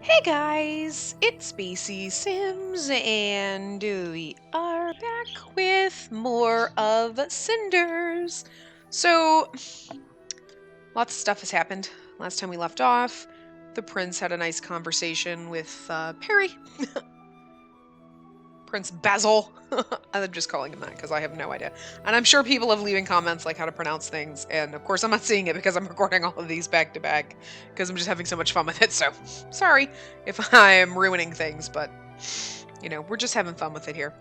Hey guys, it's Spacey Sims, and we are back with more of Cinders. So, lots of stuff has happened. Last time we left off, the prince had a nice conversation with Perry. Prince Basil. I'm just calling him that because I have no idea. And I'm sure people have leaving comments like how to pronounce things. And of course, I'm not seeing it because I'm recording all of these back to back because I'm just having so much fun with it. So sorry if I'm ruining things, but we're just having fun with it here.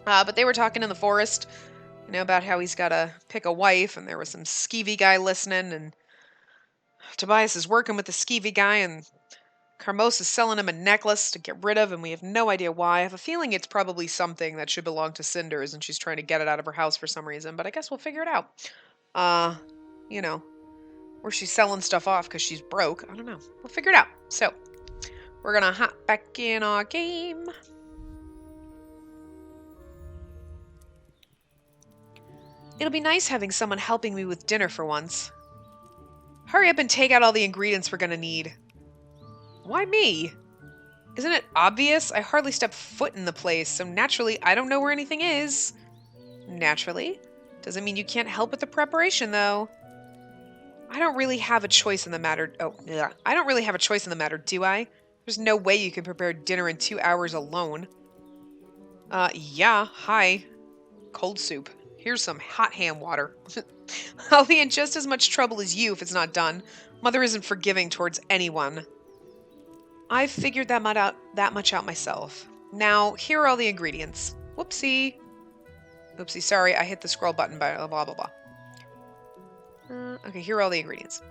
But they were talking in the forest, about how he's got to pick a wife, and there was some skeevy guy listening, and Tobias is working with the skeevy guy, and Carmos is selling him a necklace to get rid of, and we have no idea why. I have a feeling it's probably something that should belong to Cinders, and she's trying to get it out of her house for some reason, but I guess we'll figure it out. You know, or she's selling stuff off because she's broke. I don't know. We'll figure it out. So, we're gonna hop back in our game. It'll be nice having someone helping me with dinner for once. Hurry up and take out all the ingredients we're gonna need. Why me? Isn't it obvious? I hardly step foot in the place, so naturally I don't know where anything is. Naturally? Doesn't mean you can't help with the preparation, though. I don't really have a choice in the matter. I don't really have a choice in the matter, do I? There's no way you can prepare dinner in 2 hours alone. Yeah, hi. Cold soup. Here's some hot ham water. I'll be in just as much trouble as you if it's not done. Mother isn't forgiving towards anyone. I've figured that much out myself. Now, here are all the ingredients. Whoopsie. Oopsie, sorry, I hit the scroll button by blah, blah, blah. Okay, here are all the ingredients.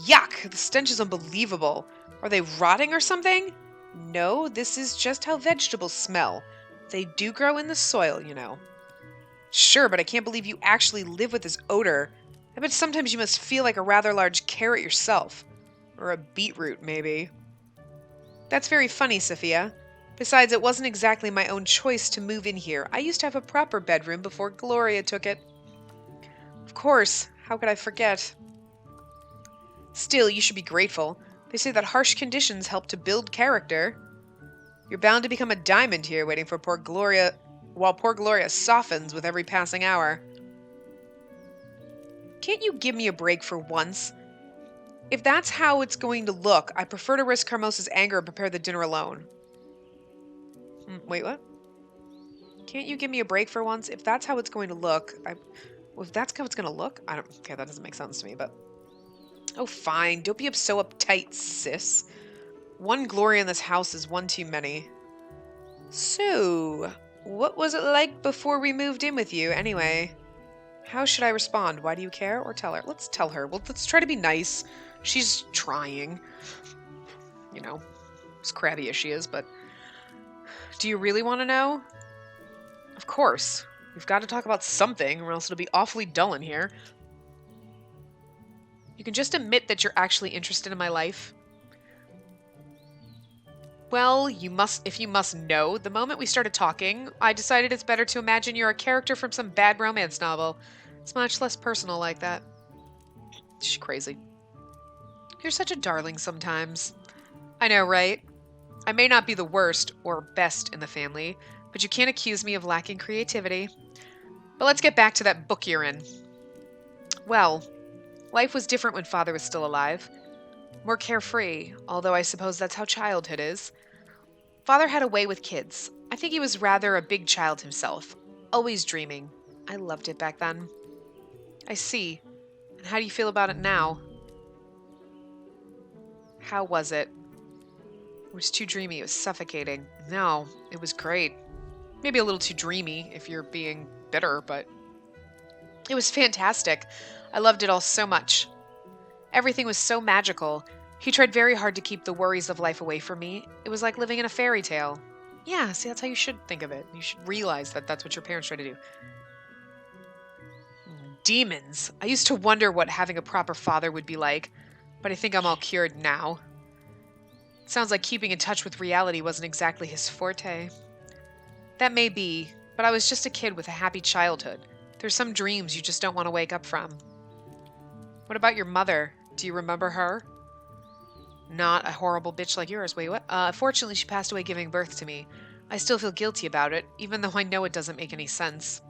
Yuck! The stench is unbelievable. Are they rotting or something? No, this is just how vegetables smell. They do grow in the soil, Sure, but I can't believe you actually live with this odor. I bet sometimes you must feel like a rather large carrot yourself. Or a beetroot, maybe. That's very funny, Sophia. Besides, it wasn't exactly my own choice to move in here. I used to have a proper bedroom before Gloria took it. Of course. How could I forget? Still, you should be grateful. They say that harsh conditions help to build character. You're bound to become a diamond here, waiting for poor Gloria, while poor Gloria softens with every passing hour. Can't you give me a break for once? If that's how it's going to look, I prefer to risk Carmos's anger and prepare the dinner alone. Wait, what? Can't you give me a break for once? If that's how it's going to look, if that's how it's going to look? Okay, that doesn't make sense to me, but... Oh, fine. Don't be so uptight, sis. One Gloria in this house is one too many. So, what was it like before we moved in with you, anyway? How should I respond? Why do you care? Or tell her? Let's tell her. Well, let's try to be nice. She's trying. As crabby as she is, but... Do you really want to know? Of course. We've got to talk about something, or else it'll be awfully dull in here. You can just admit that you're actually interested in my life. Well, if you must know, the moment we started talking, I decided it's better to imagine you're a character from some bad romance novel. It's much less personal like that. She's crazy. You're such a darling sometimes. I know, right? I may not be the worst or best in the family, but you can't accuse me of lacking creativity. But let's get back to that book you're in. Well, life was different when Father was still alive. More carefree, although I suppose that's how childhood is. Father had a way with kids. I think he was rather a big child himself, always dreaming. I loved it back then. I see. And how do you feel about it now? How was it? It was too dreamy. It was suffocating. No, it was great. Maybe a little too dreamy if you're being bitter, but it was fantastic. I loved it all so much. Everything was so magical. He tried very hard to keep the worries of life away from me. It was like living in a fairy tale. Yeah, see, that's how you should think of it. You should realize that that's what your parents try to do. Demons. I used to wonder what having a proper father would be like, but I think I'm all cured now. Sounds like keeping in touch with reality wasn't exactly his forte. That may be, but I was just a kid with a happy childhood. There's some dreams you just don't want to wake up from. What about your mother? Do you remember her? Not a horrible bitch like yours. Wait, what? Fortunately, she passed away giving birth to me. I still feel guilty about it, even though I know it doesn't make any sense.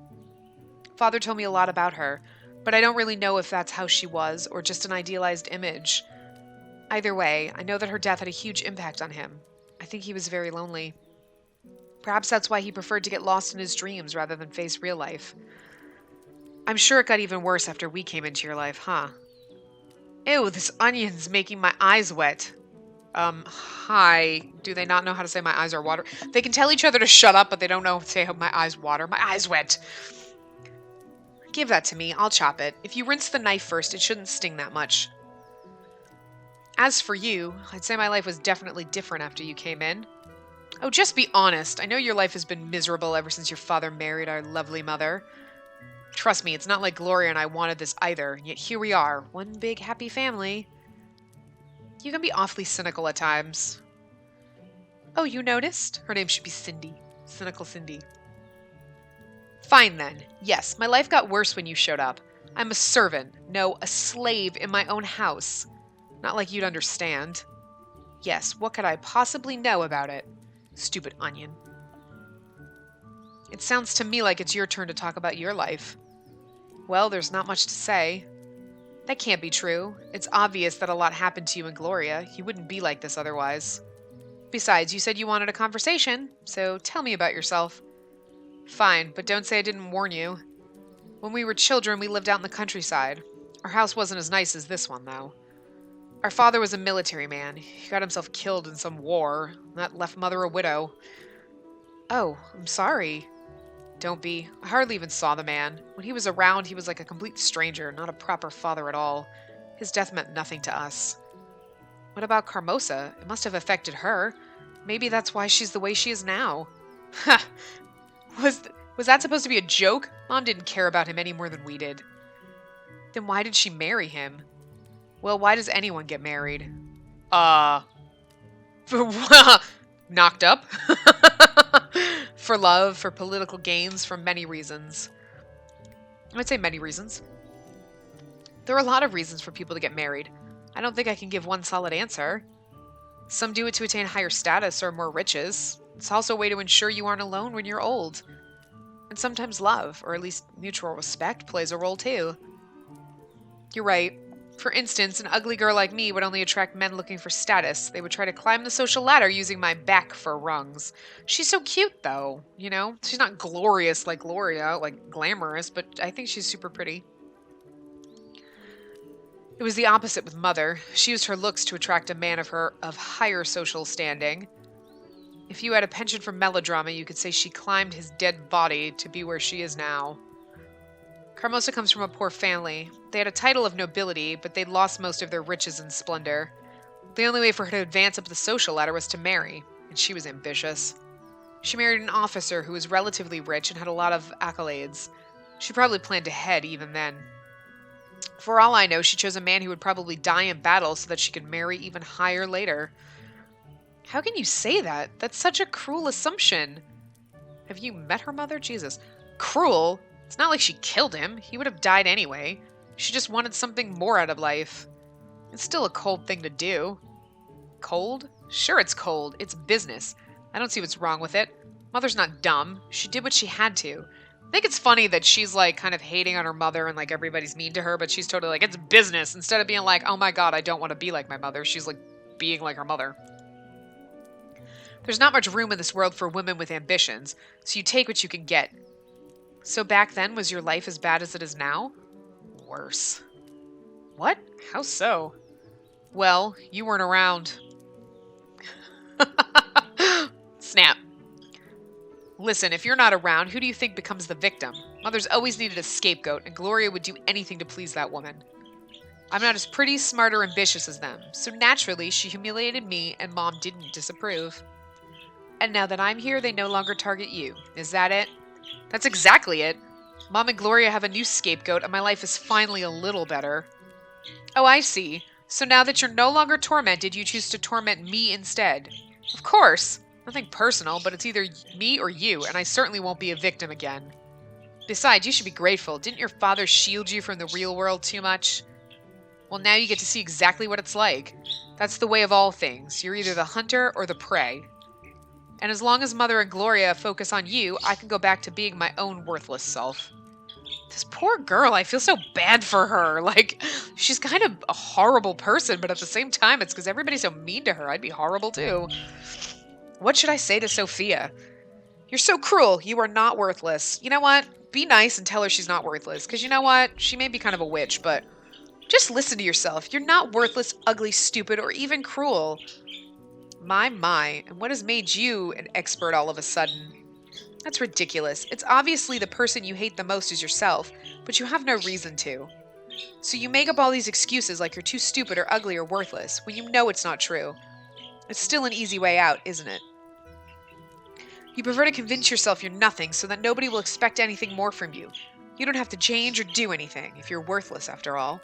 Father told me a lot about her, but I don't really know if that's how she was or just an idealized image. Either way, I know that her death had a huge impact on him. I think he was very lonely. Perhaps that's why he preferred to get lost in his dreams rather than face real life. I'm sure it got even worse after we came into your life, huh? Ew, this onion's making my eyes wet. Hi. Do they not know how to say my eyes are water? They can tell each other to shut up, but they don't know how to say my eyes water. My eyes wet. Give that to me. I'll chop it. If you rinse the knife first, it shouldn't sting that much. As for you, I'd say my life was definitely different after you came in. Oh, just be honest. I know your life has been miserable ever since your father married our lovely mother. Trust me, it's not like Gloria and I wanted this either, yet here we are, one big happy family. You can be awfully cynical at times. Oh, you noticed? Her name should be Cindy. Cynical Cindy. Fine then. Yes, my life got worse when you showed up. I'm a servant, no, a slave in my own house. Not like you'd understand. Yes, what could I possibly know about it? Stupid onion. It sounds to me like it's your turn to talk about your life. Well, there's not much to say. That can't be true. It's obvious that a lot happened to you and Gloria. You wouldn't be like this otherwise. Besides, you said you wanted a conversation, so tell me about yourself. Fine, but don't say I didn't warn you. When we were children, we lived out in the countryside. Our house wasn't as nice as this one, though. Our father was a military man. He got himself killed in some war. That left Mother a widow. Oh, I'm sorry. Don't be. I hardly even saw the man. When he was around, he was like a complete stranger, not a proper father at all. His death meant nothing to us. What about Carmosa? It must have affected her. Maybe that's why she's the way she is now. Ha! Was that supposed to be a joke? Mom didn't care about him any more than we did. Then why did she marry him? Well, why does anyone get married? Knocked up? For love, for political gains, for many reasons. I'd say many reasons. There are a lot of reasons for people to get married. I don't think I can give one solid answer. Some do it to attain higher status or more riches. It's also a way to ensure you aren't alone when you're old. And sometimes love, or at least mutual respect, plays a role too. You're right. For instance, an ugly girl like me would only attract men looking for status. They would try to climb the social ladder using my back for rungs. She's so cute, though, you know? She's not glorious like Gloria, like glamorous, but I think she's super pretty. It was the opposite with Mother. She used her looks to attract a man of higher social standing. If you had a penchant for melodrama, you could say she climbed his dead body to be where she is now. Carmosa comes from a poor family. They had a title of nobility, but they'd lost most of their riches and splendor. The only way for her to advance up the social ladder was to marry, and she was ambitious. She married an officer who was relatively rich and had a lot of accolades. She probably planned ahead even then. For all I know, she chose a man who would probably die in battle so that she could marry even higher later. How can you say that? That's such a cruel assumption. Have you met her mother? Jesus. Cruel? It's not like she killed him. He would have died anyway. She just wanted something more out of life. It's still a cold thing to do. Cold? Sure it's cold. It's business. I don't see what's wrong with it. Mother's not dumb. She did what she had to. I think it's funny that she's like kind of hating on her mother and like everybody's mean to her, but she's totally like, it's business. Instead of being like, oh my god, I don't want to be like my mother. She's like being like her mother. There's not much room in this world for women with ambitions, so you take what you can get. So back then, was your life as bad as it is now? Worse. What? How so? Well, you weren't around. Snap. Listen, if you're not around, who do you think becomes the victim? Mother's always needed a scapegoat, and Gloria would do anything to please that woman. I'm not as pretty, smart, or ambitious as them, so naturally she humiliated me, and Mom didn't disapprove. And now that I'm here, they no longer target you. Is that it? That's exactly it. Mom and Gloria have a new scapegoat, and my life is finally a little better. Oh, I see. So now that you're no longer tormented, you choose to torment me instead. Of course. Nothing personal, but it's either me or you, and I certainly won't be a victim again. Besides, you should be grateful. Didn't your father shield you from the real world too much? Well, now you get to see exactly what it's like. That's the way of all things. You're either the hunter or the prey. And as long as Mother and Gloria focus on you, I can go back to being my own worthless self. This poor girl, I feel so bad for her. Like, she's kind of a horrible person, but at the same time, it's because everybody's so mean to her. I'd be horrible too. What should I say to Sophia? You're so cruel. You are not worthless. You know what? Be nice and tell her she's not worthless. Because you know what? She may be kind of a witch, but just listen to yourself. You're not worthless, ugly, stupid, or even cruel. My. And what has made you an expert all of a sudden? That's ridiculous. It's obviously the person you hate the most is yourself, but you have no reason to. So you make up all these excuses like you're too stupid or ugly or worthless, when you know it's not true. It's still an easy way out, isn't it? You prefer to convince yourself you're nothing so that nobody will expect anything more from you. You don't have to change or do anything if you're worthless after all.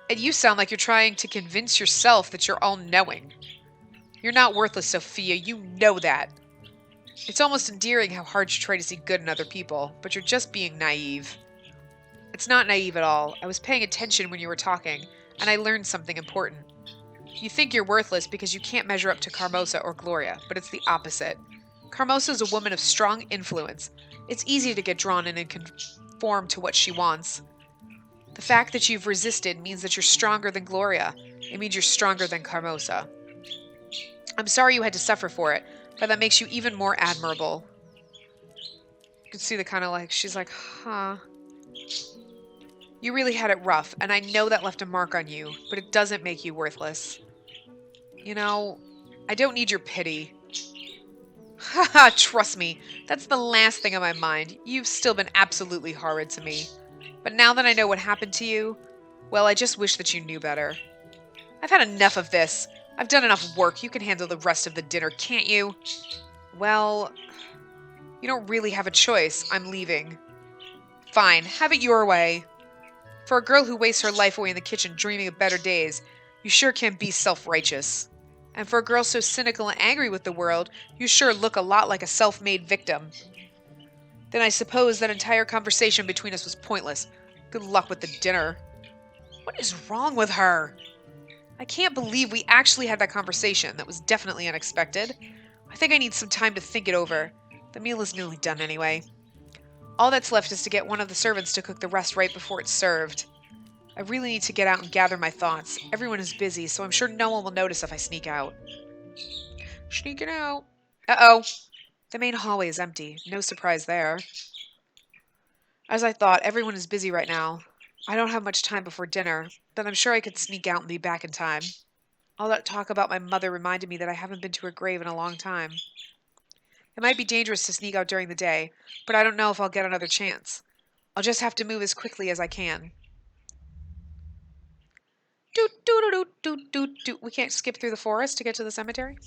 And you sound like you're trying to convince yourself that you're all-knowing. You're not worthless, Sophia. You know that. It's almost endearing how hard you try to see good in other people, but you're just being naive. It's not naive at all. I was paying attention when you were talking, and I learned something important. You think you're worthless because you can't measure up to Carmosa or Gloria, but it's the opposite. Carmosa is a woman of strong influence. It's easy to get drawn in and conform to what she wants. The fact that you've resisted means that you're stronger than Gloria. It means you're stronger than Carmosa. I'm sorry you had to suffer for it, but that makes you even more admirable. You can see the kind of like, she's like, huh. You really had it rough, and I know that left a mark on you, but it doesn't make you worthless. You know, I don't need your pity. Haha, trust me, that's the last thing on my mind. You've still been absolutely horrid to me. But now that I know what happened to you, well, I just wish that you knew better. I've had enough of this. I've done enough work. You can handle the rest of the dinner, can't you? Well, you don't really have a choice. I'm leaving. Fine, have it your way. For a girl who wastes her life away in the kitchen dreaming of better days, you sure can be self-righteous. And for a girl so cynical and angry with the world, you sure look a lot like a self-made victim. Then I suppose that entire conversation between us was pointless. Good luck with the dinner. What is wrong with her? I can't believe we actually had that conversation. That was definitely unexpected. I think I need some time to think it over. The meal is nearly done anyway. All that's left is to get one of the servants to cook the rest right before it's served. I really need to get out and gather my thoughts. Everyone is busy, so I'm sure no one will notice if I sneak out. Sneaking out. Uh-oh. The main hallway is empty. No surprise there. As I thought, everyone is busy right now. I don't have much time before dinner, but I'm sure I could sneak out and be back in time. All that talk about my mother reminded me that I haven't been to her grave in a long time. It might be dangerous to sneak out during the day, but I don't know if I'll get another chance. I'll just have to move as quickly as I can. We can't skip through the forest to get to the cemetery?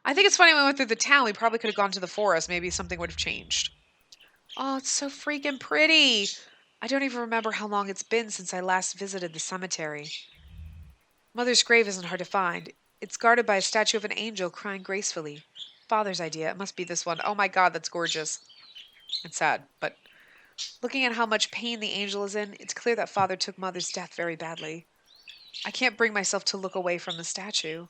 I think it's funny when we went through the town, we probably could have gone to the forest. Maybe something would have changed. Oh, it's so freaking pretty. I don't even remember how long it's been since I last visited the cemetery. Mother's grave isn't hard to find. It's guarded by a statue of an angel crying gracefully. Father's idea. It must be this one. Oh my god, that's gorgeous. It's sad, but looking at how much pain the angel is in, it's clear that Father took Mother's death very badly. I can't bring myself to look away from the statue.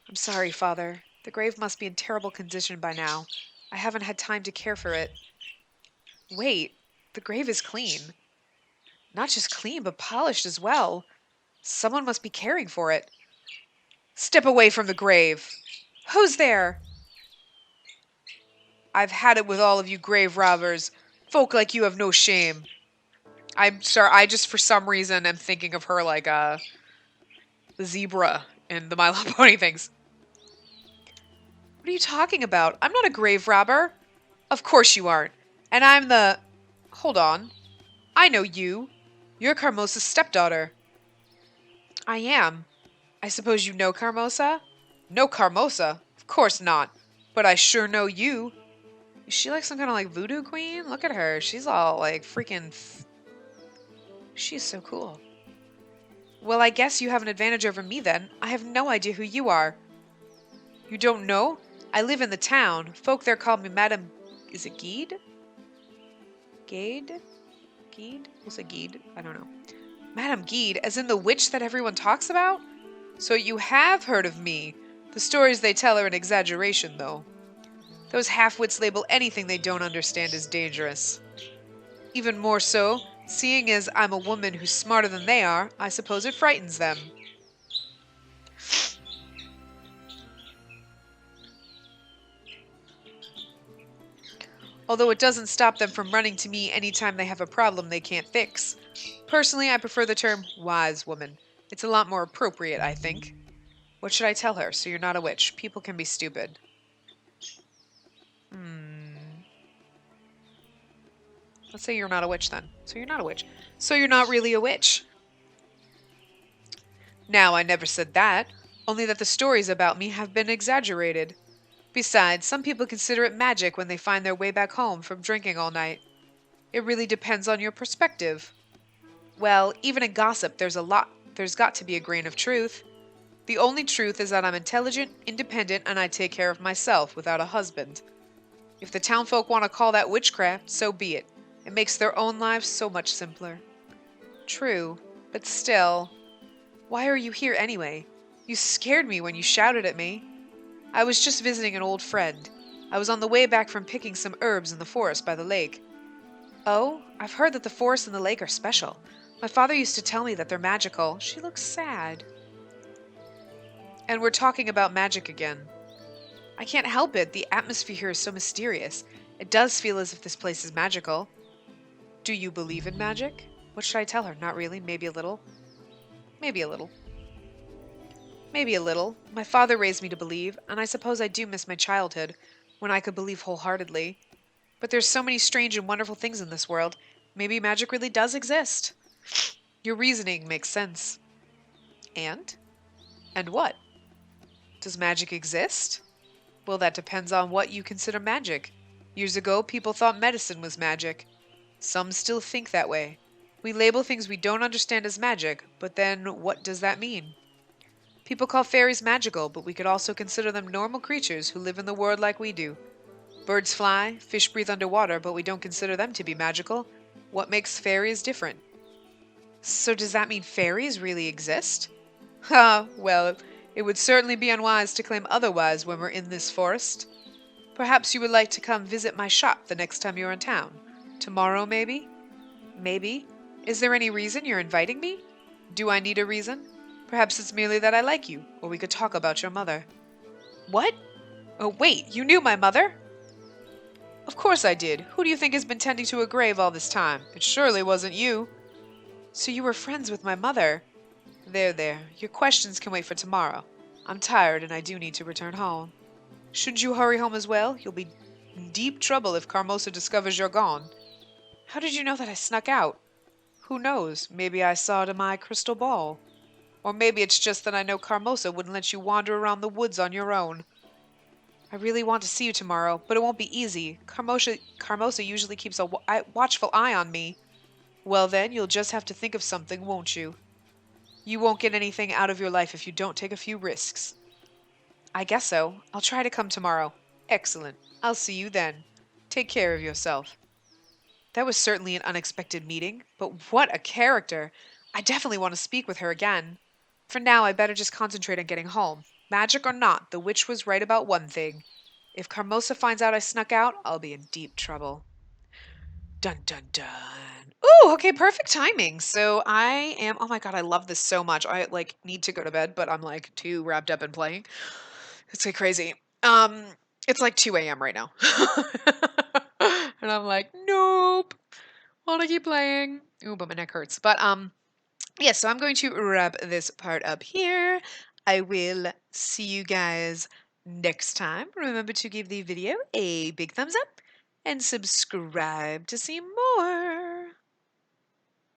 I'm sorry, Father. The grave must be in terrible condition by now. I haven't had time to care for it. Wait, the grave is clean. Not just clean, but polished as well. Someone must be caring for it. Step away from the grave. Who's there? I've had it with all of you grave robbers. Folk like you have no shame. I'm sorry, I just for some reason am thinking of her like the zebra in the My Little Pony things. What are you talking about? I'm not a grave robber. Of course you aren't. And I'm the... Hold on. I know you. You're Carmosa's stepdaughter. I am. I suppose you know Carmosa? Know Carmosa? Of course not. But I sure know you. Is she like some kind of like voodoo queen? Look at her. She's all like freaking... She's so cool. Well, I guess you have an advantage over me then. I have no idea who you are. You don't know? I live in the town. Folk there call me Madame... Is it Guide? Gade? We'll say Guide. I don't know. Madame Gede, as in the witch that everyone talks about? So you have heard of me. The stories they tell are an exaggeration, though. Those half-wits label anything they don't understand as dangerous. Even more so, seeing as I'm a woman who's smarter than they are, I suppose it frightens them. Although it doesn't stop them from running to me anytime they have a problem they can't fix. Personally, I prefer the term wise woman. It's a lot more appropriate, I think. What should I tell her? So you're not a witch. People can be stupid. Let's say you're not a witch then. So you're not a witch. So you're not really a witch. Now, I never said that. Only that the stories about me have been exaggerated. Besides, some people consider it magic when they find their way back home from drinking all night. It really depends on your perspective. Well, even in gossip, there's got to be a grain of truth. The only truth is that I'm intelligent, independent, and I take care of myself without a husband. If the townfolk want to call that witchcraft, so be it. It makes their own lives so much simpler. True, but still. Why are you here anyway? You scared me when you shouted at me. I was just visiting an old friend. I was on the way back from picking some herbs in the forest by the lake. Oh, I've heard that the forest and the lake are special. My father used to tell me that they're magical. She looks sad. And we're talking about magic again. I can't help it. The atmosphere here is so mysterious. It does feel as if this place is magical. Do you believe in magic? What should I tell her? Not really. Maybe a little. Maybe a little. Maybe a little. My father raised me to believe, and I suppose I do miss my childhood, when I could believe wholeheartedly. But there's so many strange and wonderful things in this world. Maybe magic really does exist. Your reasoning makes sense. And? And what? Does magic exist? Well, that depends on what you consider magic. Years ago, people thought medicine was magic. Some still think that way. We label things we don't understand as magic, but then what does that mean? People call fairies magical, but we could also consider them normal creatures who live in the world like we do. Birds fly, fish breathe underwater, but we don't consider them to be magical. What makes fairies different? So does that mean fairies really exist? Well, it would certainly be unwise to claim otherwise when we're in this forest. Perhaps you would like to come visit my shop the next time you're in town. Tomorrow, maybe? Maybe. Is there any reason you're inviting me? Do I need a reason? Perhaps it's merely that I like you, or we could talk about your mother. What? Oh, wait, you knew my mother? Of course I did. Who do you think has been tending to a grave all this time? It surely wasn't you. So you were friends with my mother? There. Your questions can wait for tomorrow. I'm tired and I do need to return home. Shouldn't you hurry home as well? You'll be in deep trouble if Carmosa discovers you're gone. How did you know that I snuck out? Who knows? Maybe I saw it in my crystal ball. Or maybe it's just that I know Carmosa wouldn't let you wander around the woods on your own. I really want to see you tomorrow, but it won't be easy. Carmosa usually keeps a watchful eye on me. Well then, you'll just have to think of something, won't you? You won't get anything out of your life if you don't take a few risks. I guess so. I'll try to come tomorrow. Excellent. I'll see you then. Take care of yourself. That was certainly an unexpected meeting, but what a character! I definitely want to speak with her again. For now, I better just concentrate on getting home. Magic or not, the witch was right about one thing. If Carmosa finds out I snuck out, I'll be in deep trouble. Dun dun dun. Ooh, okay, perfect timing. So I am, oh my god, I love this so much. I need to go to bed, but I'm too wrapped up in playing. It's like crazy. It's like 2 a.m. right now. And I'm like, nope. Wanna keep playing. Ooh, but my neck hurts. But yeah, so I'm going to wrap this part up here. I will see you guys next time. Remember to give the video a big thumbs up and subscribe to see more.